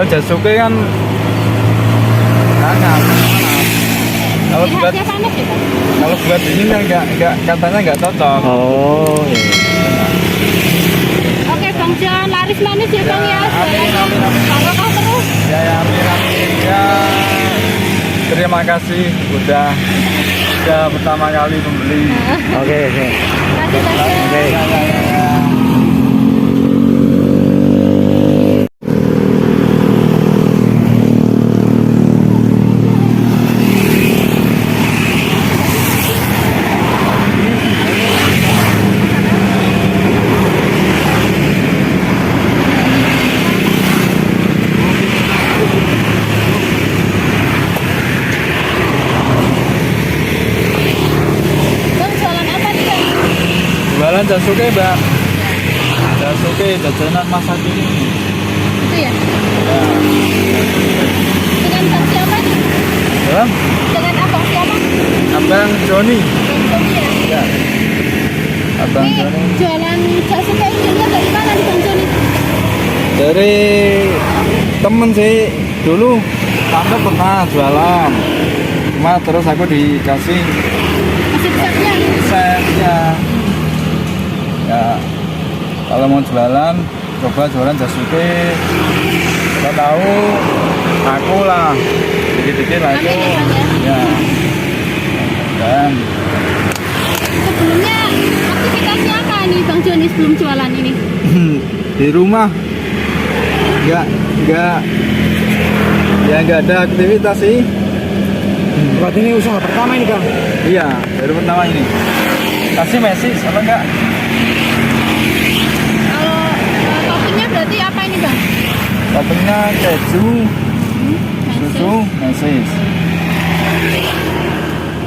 Jasuke kan hangat. Kalau buat panas ya, Pak? kalau buat ini kan nggak katanya nggak cocok. Oh, iya. Oke, Bang Jon, laris manis ya, Bang ya. Amin, amin, amin. Barokah terus. Ya, ya, amin, amin. Ya, terima kasih udah pertama kali membeli. Oke, oke. Kasih Bang Jon. Oke. Ya, ya, ya, ya. Bang, jualan apa nih, Bang? Jualan Jasuke, Mbak. Jasuke jajanan masa kini. Itu ya. Ya. Dengan Bang siapa nih? Ya, Dengan abang siapa? Abang Joni. Bang Joni ya. Ya. Abang Ini Joni. jualan Jasuke ini lihat dari mana nih, Bang Joni? Dari temen sih dulu tante pernah jualan. Cuma terus aku dikasih Masih resepnya. resepnya. Ya, kalau mau jualan, coba jualan Jasuke. Kita tahu aku lah, dikit-dikit lah itu. Amin ya, Bang ya. Ya. Dan Sebelumnya aktivitasnya apa nih, Bang Joni sebelum jualan ini? di rumah nggak ada aktivitas sih. Berarti ini usaha pertama ini, Bang. Iya, baru pertama ini. Kasih Messi sama enggak? Kalau toppingnya berarti apa ini, Bang? Toppingnya keju, susu, mesis.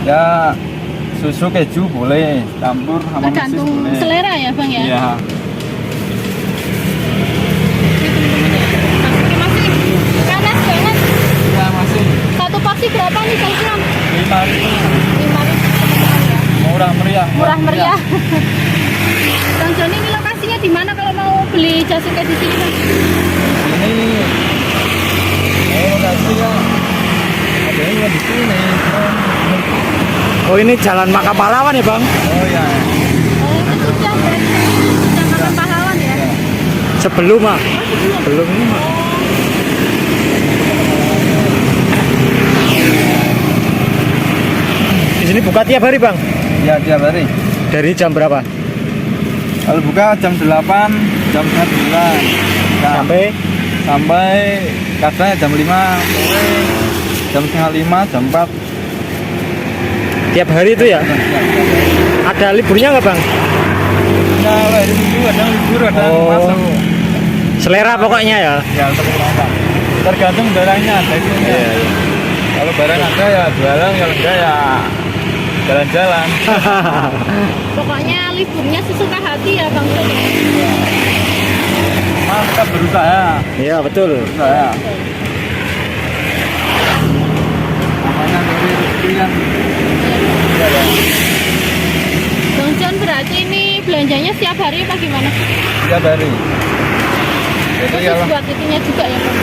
Ya, susu keju boleh, campur sama mesis Tergantung boleh. selera ya, Bang ya. Iya, Masih panas banget. iya masih. Satu porsi berapa nih, Bang Jon? 5.000, 5.000 teman-teman ya. murah meriah. Murah meriah. Bang Jon, ini lokasinya di mana kalau mau beli Jasuke di sini, Bang? Ini, lokasinya ada yang di sini. Oh, ini Jalan Makam Pahlawan ya, Bang? Oh ya. Oh, itu sudah berarti sudah makan pahlawan ya? Sebelum, Mak. Oh, sebelum. Belum ini, Mak. Di sini buka tiap hari, Bang? Ya, tiap hari. Dari jam berapa? Kalau buka jam 8, jam 9. Nah, sampai kadang jam 5 sore, jam setengah 5, jam 4. Tiap hari itu ya? Ada liburnya nggak, Bang? Nah, hari Minggu kadang libur, kadang masuk. Selera pokoknya ya? Ya, tergantung barangnya ada itu. Iya, iya. Kalau barang ada ya jualan, kalau enggak ya jalan-jalan. Pokoknya liburnya sesuka hati ya, Bang Jon. Mas, kita berusaha. Iya, betul. Berusaha. Namanya dari rezeki kan. Iya, ya. Bang Jon, berarti ini belanjanya setiap hari apa gimana? Tiap hari. Jadi Khusus buat itunya juga ya, Bang?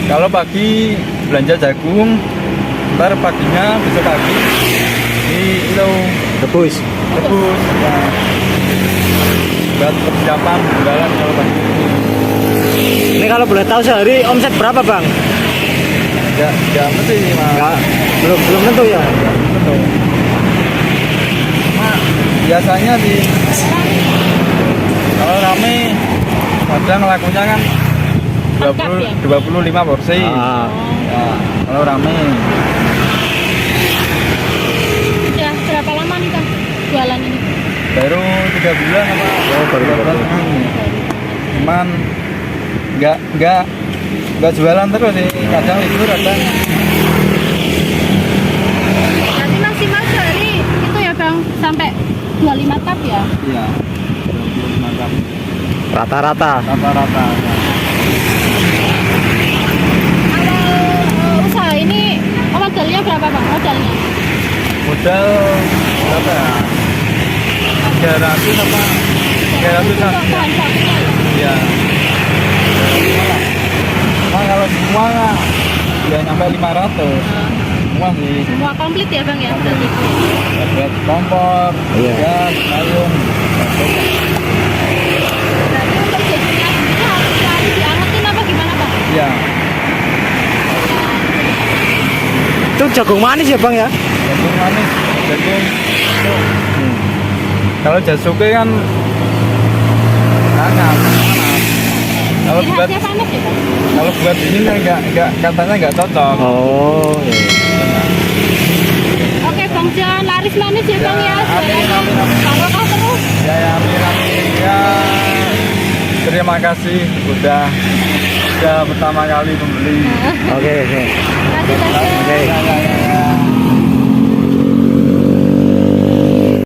kalau pagi belanja jagung, ntar paginya besok pagi di itu Rebus. rebus ya. Buat persiapan jualan kalau pagi. Ini kalau boleh tahu sehari omset berapa, Bang? Ya mesti mas. Nggak, belum tentu ya. Betul. Cuma biasanya kalau rame kadang lakunya kan Lengkap ya? 25 porsi. Ah. Ya, kalau rame Udah berapa lama nih, Bang, jualan ini? baru 3 bulan apa? Oh, baru 3 bulan. Cuman nggak jualan terus sih, kadang libur kadang. Nanti maksimal sehari itu ya, Bang, sampai 25 tap ya? Iya, 25 jam Rata-rata. rata-rata. Kalau usaha ini modalnya berapa, Bang? Modalnya? Modal berapa ya? 300 apa? 300 Untuk bahan bakunya ya? Iya. sampai 500. Semua sih. Semua komplit ya bang ya berarti. Buat kompor, Iya. gas, payung. Berarti untuk jadinya ini harus selalu diangetin apa gimana bang? Iya. Itu jagung manis ya bang ya? Jagung manis, jagung. Kalau jasuke kan hangat, panas. Kalau buat Lihatnya panas ya bang? kalau buat ini nggak katanya nggak cocok. Oh, iya. Oke bang Jan, laris manis ya bang ya. Amin, amin, amin. Barokah terus. Ya, amin, amin. Ya, terima kasih udah pertama kali membeli. Oke, oke. Terima kasih bang Jan. Oke. Ya, ya, ya, ya.